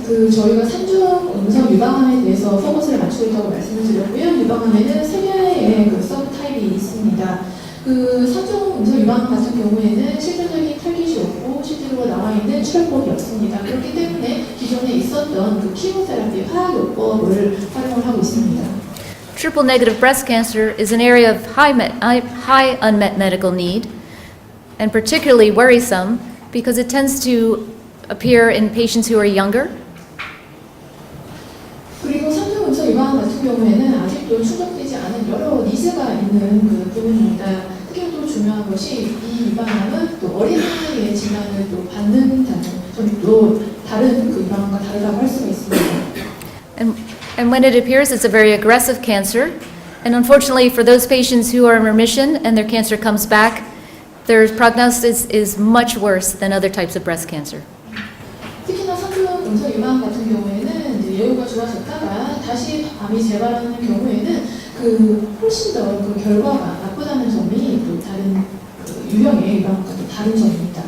그 저희가 산중 음성 유방암에 대해서 포커스를 맞추고 있다고 말씀을 드렸고요. 유방암에는 세 개의 그 서브 타입이 있습니다. 그 산중 음성 유방암 같은 경우에는 실질적인 타깃이 없고 실제로 나와 있는 치료법이 없습니다. 그렇기 때문에 기존에 있었던 그 키모테라피 화학요법을 활용을 하고 있습니다. Triple negative breast cancer is an area of high unmet medical need, and particularly worrisome because it tends to appear in patients who are younger. 그리고 산중 음성 유방암 같은 경우에는 아직도 충족되지 않은 여러 니즈가 있는 그 부분입니다. 특히 또 중요한 것이 이 유방암은 또 어린 나이에 진단을 또 받는다는 점이 또 다른 그 유방암과 다르다고 할 수가 있습니다. And when it appears, it's a very aggressive cancer. And unfortunately, for those patients who are in remission and their cancer comes back, their prognosis is much worse than other types of breast cancer. 특히나 산중 음성 유방암 같은 경우에는 이제 예후가 좋아졌다가 다시 암이 재발하는 경우에는 그 훨씬 더 그 결과가 나쁘다는 점이 또 다른 그 유형의 유방암과 또 다른 점입니다.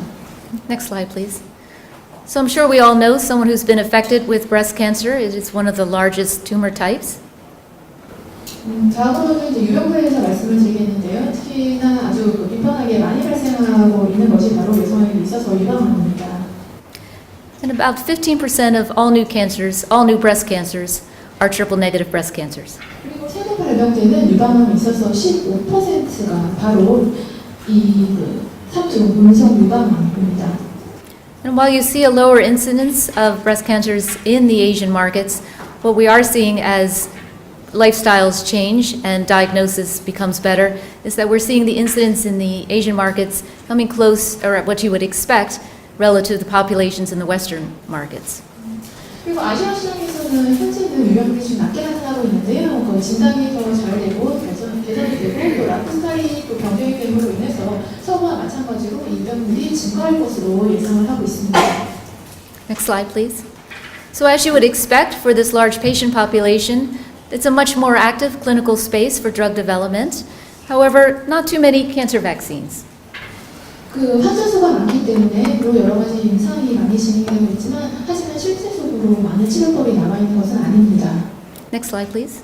Next slide, please. So I'm sure we all know someone who's been affected with breast cancer. It is one of the largest tumor types. 다음으로는 이제 유병부에 대해서 말씀을 드리겠는데요. 특히나 아주 그 빈번하게 많이 발생하고 있는 것이 바로 여성에게 있어서 유방암입니다. And about 15% of all new cancers, all new breast cancers, are triple negative breast cancers. 그리고 새로 발병되는 유방암에 있어서 15%가 바로 이 그 삼중 음성 유방암입니다. And while you see a lower incidence of breast cancers in the Asian markets, what we are seeing as lifestyles change and diagnosis becomes better is that we're seeing the incidence in the Asian markets coming close, or at what you would expect, relative to the populations in the Western markets. 그리고 아시아 시장에서는 현재는 유병률이 좀 낮게 나타나고 있는데요. 그 진단이 더 잘 되고 개선이 되고 또 라프스타리 또 병정의 경우로 인해서 서구와 마찬가지로 이 유병률이 증가할 것으로 예상을 하고 있습니다. Next slide, please. So as you would expect for this large patient population, it's a much more active clinical space for drug development. However, not too many cancer vaccines. 그 환자 수가 많기 때문에 또 여러 가지 임상이 많이 진행되고 있지만 하지만 실제적으로 많은 치료법이 남아 있는 것은 아닙니다. Next slide, please.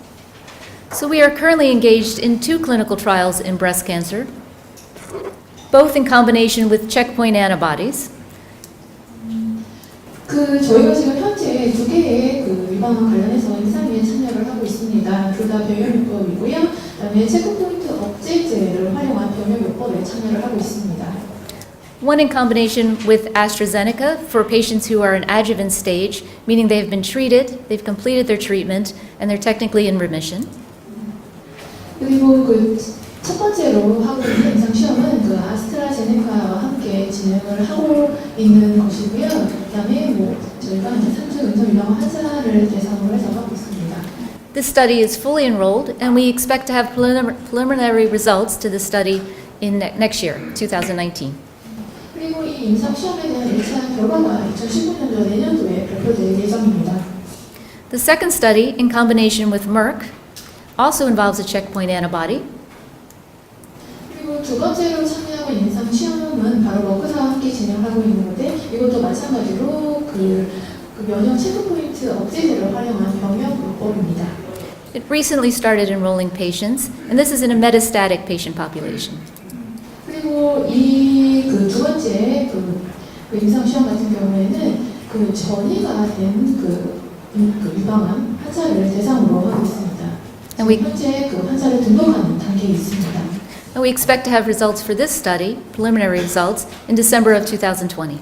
So we are currently engaged in 2 clinical trials in breast cancer, both in combination with checkpoint antibodies. 그 저희가 지금 현재 2개의 그 유방암 관련해서 임상에 참여를 하고 있습니다. 둘 다 병역요법이고요. 그다음에 체크포인트 억제제를 활용한 병역요법에 참여를 하고 있습니다. One in combination with AstraZeneca for patients who are in adjuvant stage, meaning they have been treated, they've completed their treatment, and they're technically in remission. 그리고 그 첫 번째로 하고 있는 임상 시험은 그 아스트라제네카와 함께 진행을 하고 있는 것이고요. 그다음에 뭐 저희가 이제 삼중 음성 유방암 환자를 대상으로 해서 하고 있습니다. This study is fully enrolled, and we expect to have preliminary results to the study in next year, 2019. 그리고 이 임상 시험에 대한 1차 결과가 2019년도 내년도에 발표될 예정입니다. The second study, in combination with Merck, also involves a checkpoint antibody. 그리고 두 번째로 참여하고 있는 임상 시험은 바로 머크사와 함께 진행하고 있는 건데 이것도 마찬가지로 그 면역 체크포인트 억제제를 활용한 병역요법입니다. It recently started enrolling patients, and this is in a metastatic patient population. 그리고 이 그 두 번째 그 임상 시험 같은 경우에는 그 전이가 된 그 유방암 환자를 대상으로 하고 있습니다. 현재 그 환자를 등록하는 단계에 있습니다. And we expect to have results for this study, preliminary results, in December of 2020.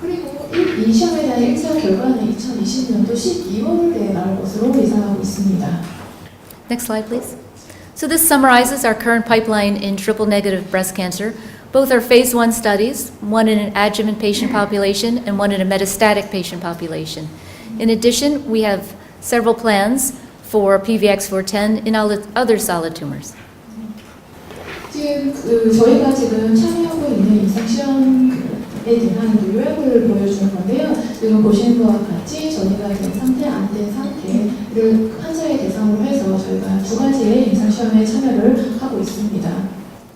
그리고 이 시험에 대한 1차 결과는 2020년도 12월에 나올 것으로 예상하고 있습니다. Next slide, please. So this summarizes our current pipeline in triple-negative breast cancer. Both are phase 1 studies, one in an adjuvant patient population and one in a metastatic patient population. In addition, we have several plans for PVX410 in other solid tumors. 지금 저희가 지금 참여하고 있는 임상 시험에 대한 요약을 보여주는 건데요. 지금 보시는 것과 같이 전이가 된 상태, 안 된 상태를 환자의 대상으로 해서 저희가 두 가지의 임상 시험에 참여를 하고 있습니다.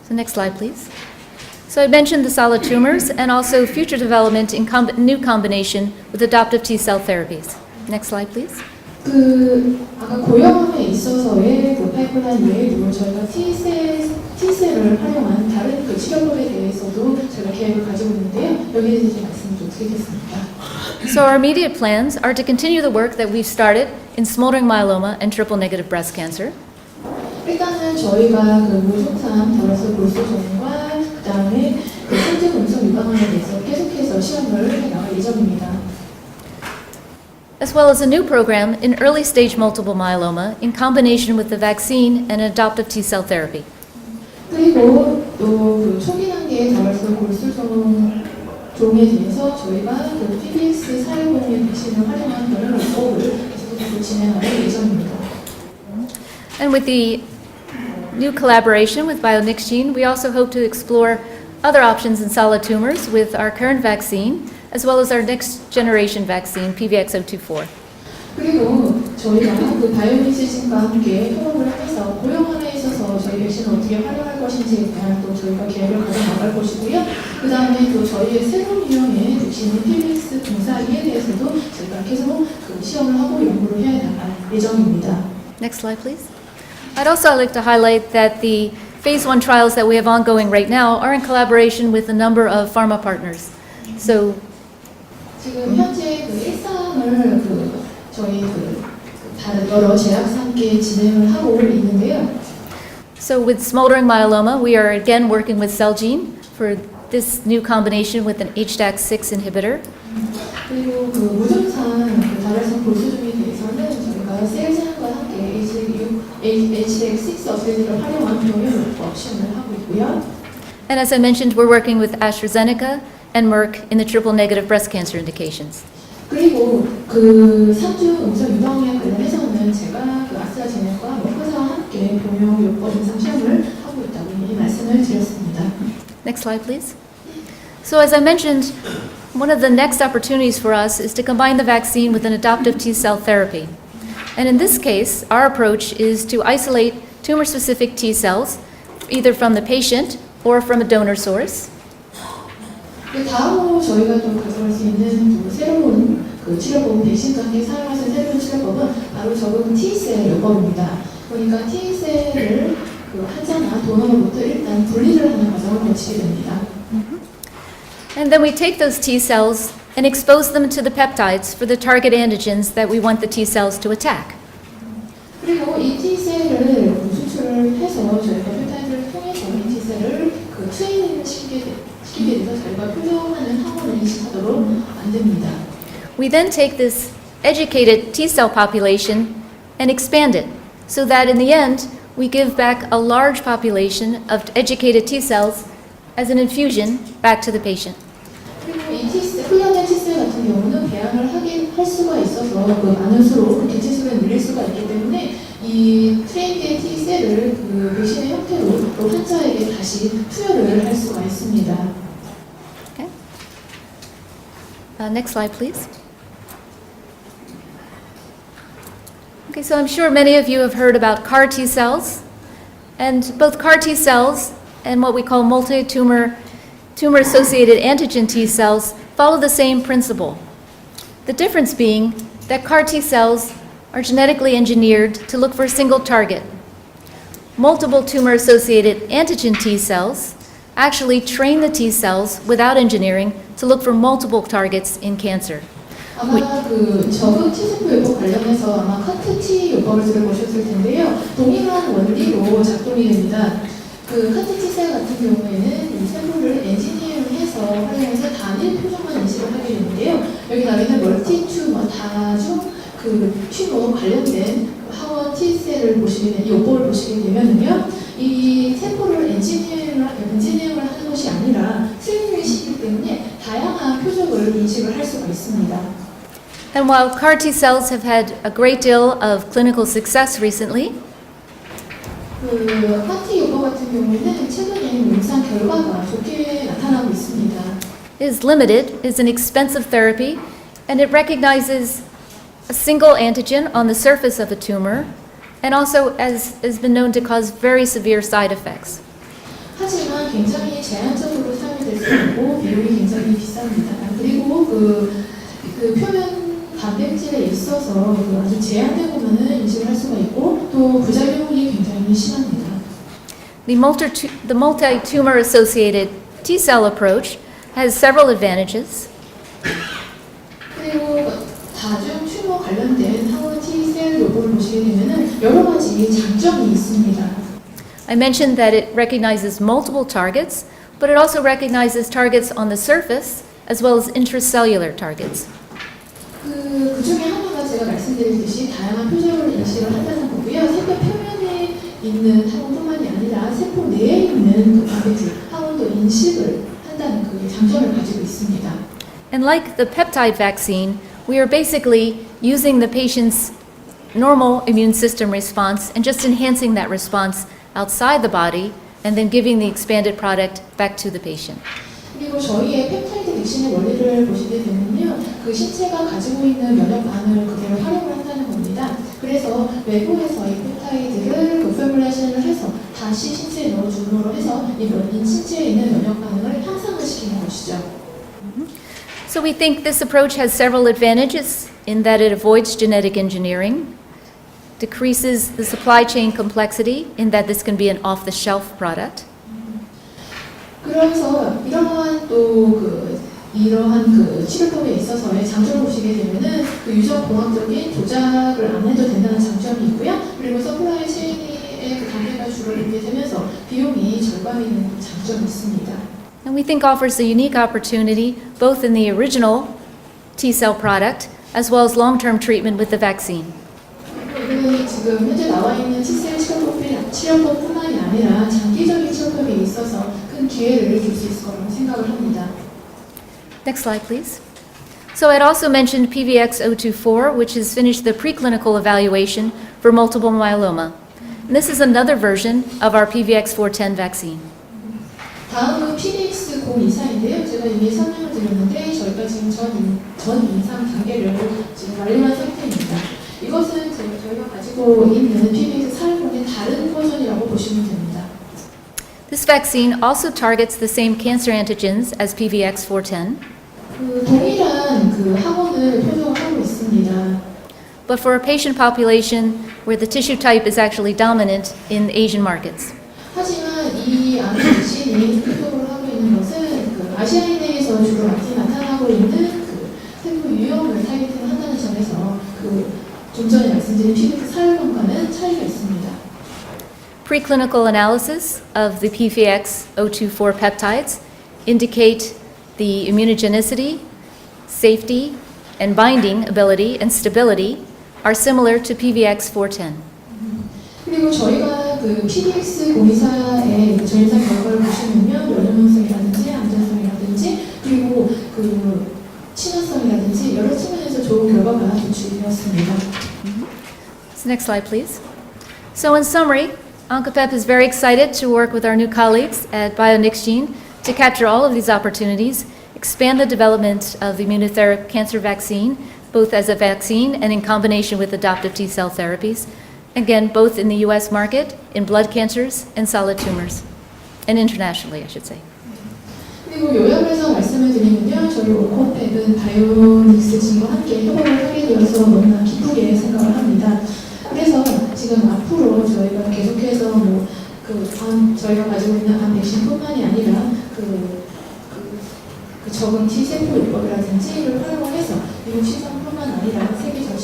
So next slide, please. So I mentioned the solid tumors and also future development in new combination with adoptive T-cell therapies. Next slide, please. 아까 고형암에 있어서의 파이프라인 외에도 저희가 T셀을 활용한 다른 치료법에 대해서도 저희가 계획을 가지고 있는데요. 여기에 대해서 말씀을 좀 드리겠습니다. So our immediate plans are to continue the work that we've started in smoldering myeloma and triple-negative breast cancer. 일단은 저희가 무종상 결합성 골수종과 그다음에 선제 음성 유방암에 대해서 계속해서 시험을 해나갈 예정입니다. As well as a new program in early-stage multiple myeloma in combination with the vaccine and adoptive T-cell therapy. 그리고 또 초기 단계의 결합성 골수종에 대해서 저희가 PBS 사회공인 백신을 활용한 그런 연구를 계속해서 진행할 예정입니다. And with the new collaboration with BioNixgene, we also hope to explore other options in solid tumors with our current vaccine, as well as our next generation vaccine, PVX-024. 그리고 저희가 바이오니시진과 함께 협업을 해서 고령암에 있어서 저희 백신을 어떻게 활용할 것인지에 대한 또 저희가 계획을 가져 나갈 것이고요. 그 다음에 또 저희의 새로운 유형의 백신인 PBS 동사이에 대해서도 저희가 계속 시험을 하고 연구를 해 나갈 예정입니다. Next slide, please. I'd also like to highlight that the phase 1 trials that we have ongoing right now are in collaboration with a number of pharma partners. So 지금 현재 일상을 저희 다른 여러 제약사 함께 진행을 하고 있는데요. So with smoldering myeloma, we are again working with Celgene for this new combination with an HDAC6 inhibitor. 그리고 무증상 다발성 골수종에 대해서는 저희가 셀젠과 함께 HDAC6 업그레이드를 활용한 병용 옵션을 하고 있고요. And as I mentioned, we're working with AstraZeneca and Merck in the triple-negative breast cancer indications. 그리고 3주 음성 유방암에 관련해서는 제가 아스트라제네카와 머크사와 함께 병용 요법 임상 시험을 하고 있다고 이미 말씀을 드렸습니다. Next slide, please. So as I mentioned, one of the next opportunities for us is to combine the vaccine with an adoptive T-cell therapy. And in this case, our approach is to isolate tumor-specific T-cells, either from the patient or from a donor source. 다음으로 저희가 또 가져갈 수 있는 새로운 치료법은 백신과 함께 사용할 수 있는 새로운 치료법은 바로 적은 T셀 요법입니다. 그러니까 T셀을 환자나 도너로부터 일단 분리를 하는 과정을 거치게 됩니다. And then we take those T-cells and expose them to the peptides for the target antigens that we want the T-cells to attack. 그리고 이 T셀을 수출을 해서 저희가 펩타이드를 통해서 이 T셀을 트레이닝을 시키게 돼서 저희가 표정하는 항원을 인식하도록 만듭니다. We then take this educated T-cell population and expand it so that in the end we give back a large population of educated T-cells as an infusion back to the patient. 그리고 이 훈련된 T셀 같은 경우는 배양을 할 수가 있어서 많은 수로 개체수를 늘릴 수가 있기 때문에 이 트레인드의 T셀을 백신의 형태로 또 환자에게 다시 투여를 할 수가 있습니다. Okay. Next slide, please. Okay, so I'm sure many of you have heard about CAR T cells, and both CAR T cells and what we call tumor-associated antigen T cells follow the same principle. The difference being that CAR T cells are genetically engineered to look for a single target. Multiple tumor-associated antigen T cells actually train the T cells without engineering to look for multiple targets in cancer. 아마 적은 T세포 요법 관련해서 아마 카트-T 요법을 들어보셨을 텐데요. 동일한 원리로 작동이 됩니다. 카트 T셀 같은 경우에는 이 세포를 엔지니어링해서 활용해서 단일 표정만 인식을 하게 되는데요. 여기 나와있는 멀티 튜머 다중 튜머 관련된 항원 T셀을 이 요법을 보시게 되면은요, 이 세포를 엔지니어링을 하는 것이 아니라 트레이닝을 시키기 때문에 다양한 표적을 인식을 할 수가 있습니다. And while CAR T cells have had a great deal of clinical success recently, 카티 요법 같은 경우에는 최근에 임상 결과가 좋게 나타나고 있습니다. is limited, is an expensive therapy, and it recognizes a single antigen on the surface of a tumor, and also has been known to cause very severe side effects. 하지만 굉장히 제한적으로 있고 비용이 굉장히 비쌉니다. 그리고 그 표면 단백질에 있어서 그 아주 제한되고만은 인식을 할 수가 있고 또 부작용이 굉장히 심합니다. The multi-tumor associated T-cell approach has several advantages. 그리고 다중 튜머 관련된 항원 T셀 요법을 보시게 되면은 여러 가지 장점이 있습니다. I mentioned that it recognizes multiple targets, but it also recognizes targets on the surface as well as intracellular targets. 그 중에 하나가 제가 말씀드렸듯이 다양한 표적을 인식을 한다는 거고요. 세포 표면에 있는 항원뿐만이 아니라 세포 내에 있는 그 단백질 항원도 인식을 한다는 그 장점을 가지고 있습니다. And like the peptide vaccine, we are basically using the patient's normal immune system response and just enhancing that response outside the body and then giving the expanded product back to the patient. 그리고 저희의 펩타이드 백신의 원리를 보시게 되면요, 그 신체가 가지고 있는 면역 반응을 그대로 활용을 한다는 겁니다. 그래서 외부에서 이 펩타이드를 그 포뮬레이션을 해서 다시 신체에 넣어줌으로 해서 이 신체에 있는 면역 반응을 향상을 시키는 것이죠. So we think this approach has several advantages in that it avoids genetic engineering, decreases the supply chain complexity in that this can be an off-the-shelf product. 그러면서 이러한 그 치료법에 있어서의 장점을 보시게 되면은 그 유전 공학적인 조작을 안 해도 된다는 장점이 있고요. 그리고 서플라이 체인의 그 단계가 줄어들게 되면서 비용이 절감이 되는 장점이 있습니다. And we think offers a unique opportunity both in the original T-cell product as well as long-term treatment with the vaccine. 이거는 지금 현재 나와 있는 T셀 치료법뿐만이 아니라 장기적인 치료법에 있어서 큰 기회를 줄 수 있을 거라고 생각을 합니다. Next slide, please. So I'd also mentioned PVX-024, which has finished the preclinical evaluation for multiple myeloma. And this is another version of our PVX-410 vaccine. 다음은 PDX-024인데요. 제가 이미 설명을 드렸는데 저희가 지금 전 임상 단계를 지금 완료한 상태입니다. 이것은 저희가 가지고 있는 PVX-410의 다른 버전이라고 보시면 됩니다. This vaccine also targets the same cancer antigens as PVX-410, 그 동일한 그 항원을 표적을 하고 있습니다. but for a patient population where the tissue type is actually dominant in Asian markets. 하지만 이 암 백신이 표적을 하고 있는 것은 그 아시아인 내에서 주로 많이 나타나고 있는 그 세포 유형을 타겟팅한다는 점에서 그 좀 전에 말씀드린 PVX-410과는 차이가 있습니다. Preclinical analysis of the PVX-024 peptides indicate the immunogenicity, safety, and binding ability and stability are similar to PVX-410. 그리고 저희가 그 PDX-024의 전상 결과를 보시면요, 면역성이라든지 안전성이라든지 그리고 그 친화성이라든지 여러 측면에서 좋은 결과가 도출이 되었습니다. So next slide, please. So in summary, Oncopep is very excited to work with our new colleagues at BioNixGene to capture all of these opportunities, expand the development of the immunotherapy cancer vaccine, both as a vaccine and in combination with adoptive T-cell therapies, again, both in the U.S. market, in blood cancers and solid tumors, and internationally, I should say. 그리고 요약해서 말씀을 드리면요, 저희 오코팩은 바이오닉스진과 함께 협업을 하게 되어서 너무나 기쁘게 생각을 합니다. 그래서 지금 앞으로 저희가 계속해서 저희가 가지고 있는 암 백신뿐만이 아니라 그 적은 T세포 요법이라든지를 활용해서 미국 시장뿐만 아니라 세계적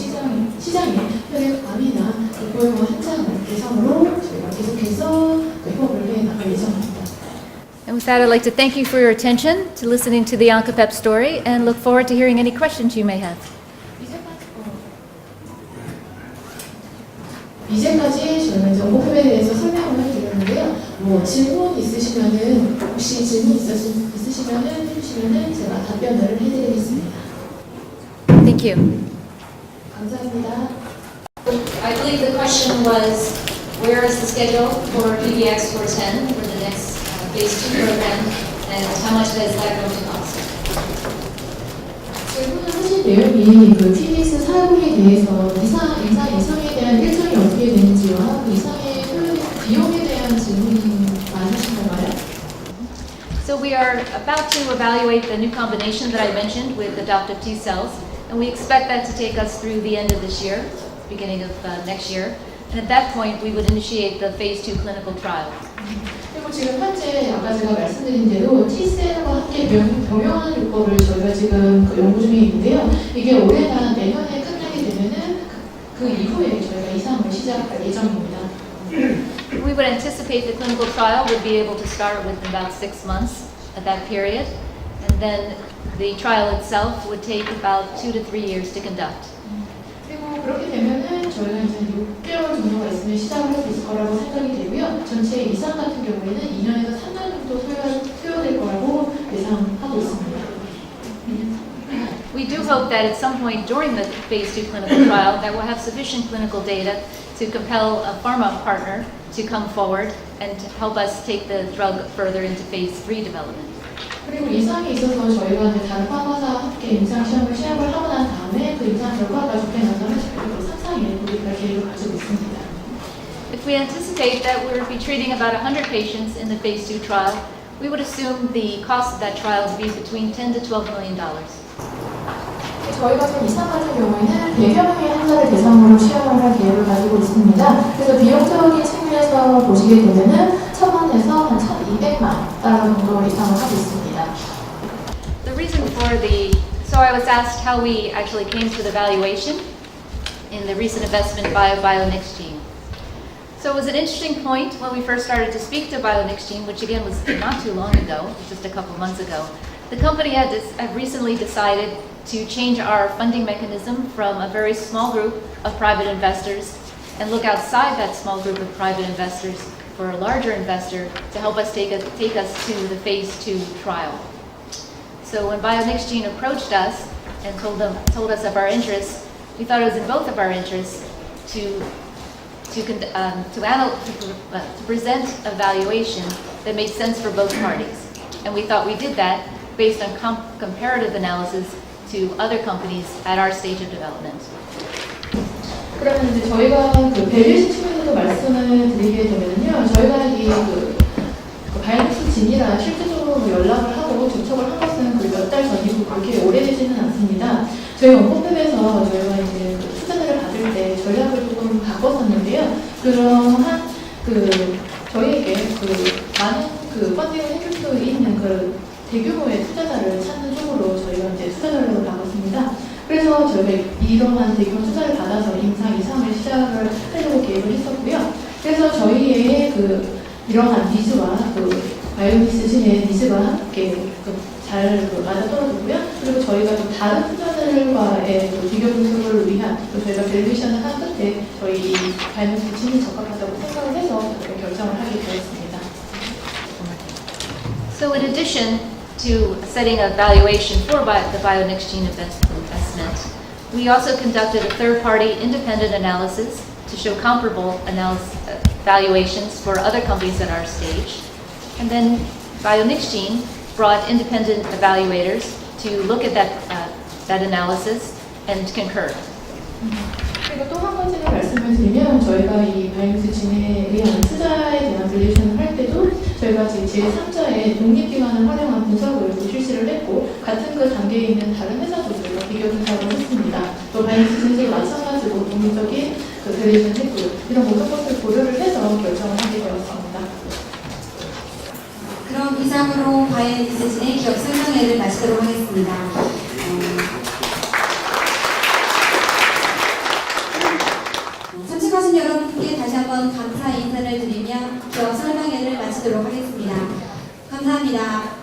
시장에 혈액암이나 고혈압 환자를 대상으로 저희가 계속해서 협업을 해 나갈 예정입니다. And with that, I'd like to thank you for your attention to listening to the Oncopep story and look forward to hearing any questions you may have. 이제까지 저희가 이제 오코팩에 대해서 설명을 해드렸는데요. 질문 있으시면은 혹시 질문 있으시면은 해주시면은 제가 답변을 해드리겠습니다. Thank you. 감사합니다. I believe the question was, where is the schedule for PVX-410 for the next phase 2 program, and how much is that going to cost? 질문을 하신 내용이 그 PVX-410에 대해서 이상 예상에 대한 일정이 어떻게 되는지와 그 이상의 비용에 대한 질문이 많으신 건가요? So we are about to evaluate the new combination that I mentioned with adoptive T cells, and we expect that to take us through the end of this year, beginning of next year. And at that point, we would initiate the phase 2 clinical trial. 그리고 지금 현재 아까 제가 말씀드린 대로 T셀과 함께 병용하는 요법을 저희가 지금 연구 중에 있는데요. 이게 올해나 내년에 끝나게 되면은 그 이후에 저희가 이상을 시작할 예정입니다. We would anticipate the clinical trial would be able to start within about 6 months at that period, and then the trial itself would take about 2 to 3 years to conduct. 그리고 그렇게 되면은 저희가 이제 6개월 정도가 있으면 시작을 할 수 있을 거라고 생각이 되고요. 전체 이상 같은 경우에는 2년에서 3년 정도 소요될 거라고 예상하고 있습니다. We do hope that at some point during the phase 2 clinical trial that we'll have sufficient clinical data to compel a pharma partner to come forward and to help us take the drug further into phase 3 development. 그리고 이상이 있어서 저희가 이제 다른 파마사와 함께 임상 시험을 시작을 하고 난 다음에 그 임상 결과가 좋게 나타나면 저희가 상상에 우리가 계획을 가지고 있습니다. If we anticipate that we'll be treating about 100 patients in the phase 2 trial, we would assume the cost of that trial to be between $10 to $12 million. 저희가 지금 이상 같은 경우에는 100여 명의 환자를 대상으로 시험을 할 계획을 가지고 있습니다. 그래서 비용적인 측면에서 보시게 되면은 1,000만에서 한 1,200만 달러 정도 예상을 하고 있습니다. The reason for so I was asked how we actually came to the valuation in the recent investment by BioNextGene. So it was an interesting point when we first started to speak to BioNextGene, which again was not too long ago, just a couple months ago. The company had recently decided to change our funding mechanism from a very small group of private investors and look outside that small group of private investors for a larger investor to help us take us to the phase 2 trial. So when BioNextGene approached us and told us of our interests, we thought it was in both of our interests to present a valuation that made sense for both parties. And we thought we did that based on comparative analysis to other companies at our stage of development. 그러면 이제 저희가 그 밸류에이션 측면에서 말씀을 드리게 되면요, 저희가 이 바이오닉스진이랑 실제적으로 연락을 하고 접촉을 한 것은 몇 달 전이고 그렇게 오래되지는 않습니다. 저희 원법협에서 저희가 이제 투자자를 받을 때 전략을 조금 바꿨었는데요. 그러한 저희에게 많은 펀딩을 해줄 수 있는 대규모의 투자자를 찾는 쪽으로 저희가 이제 투자 전략을 바꿨습니다. 그래서 저희가 이러한 대규모 투자를 받아서 임상 이상을 시작을 하려고 계획을 했었고요. 그래서 저희의 이러한 니즈와 바이오닉스진의 니즈가 함께 잘 맞아떨어졌고요. 그리고 저희가 좀 다른 투자자들과의 비교 분석을 위한 저희가 밸류에이션을 한 끝에 저희 바이오닉스진이 적합하다고 생각을 해서 이렇게 결정을 하게 되었습니다. So in addition to setting a valuation for the BioNextGene investment, we also conducted a third-party independent analysis to show comparable valuations for other companies at our stage. And then BioNextGene brought independent evaluators to look at that analysis and concur. 그리고 또 한 가지를 말씀을 드리면 저희가 이 바이오닉스진에 의한 투자에 대한 밸류에이션을 할 때도 저희가 지금 제3자의 독립기관을 활용한 분석을 실시를 했고 같은 단계에 있는 다른 회사도 저희가 비교 분석을 했습니다. 또 바이오닉스진도 마찬가지로 독립적인 밸류에이션을 했고요. 이런 모든 것을 고려를 해서 결정을 하게 되었습니다. 그럼 이상으로 바이오닉스진의 기업 설명회를 마치도록 하겠습니다. 참석하신 여러분께 다시 한번 감사 인사를 드리며 기업 설명회를 마치도록 하겠습니다. 감사합니다.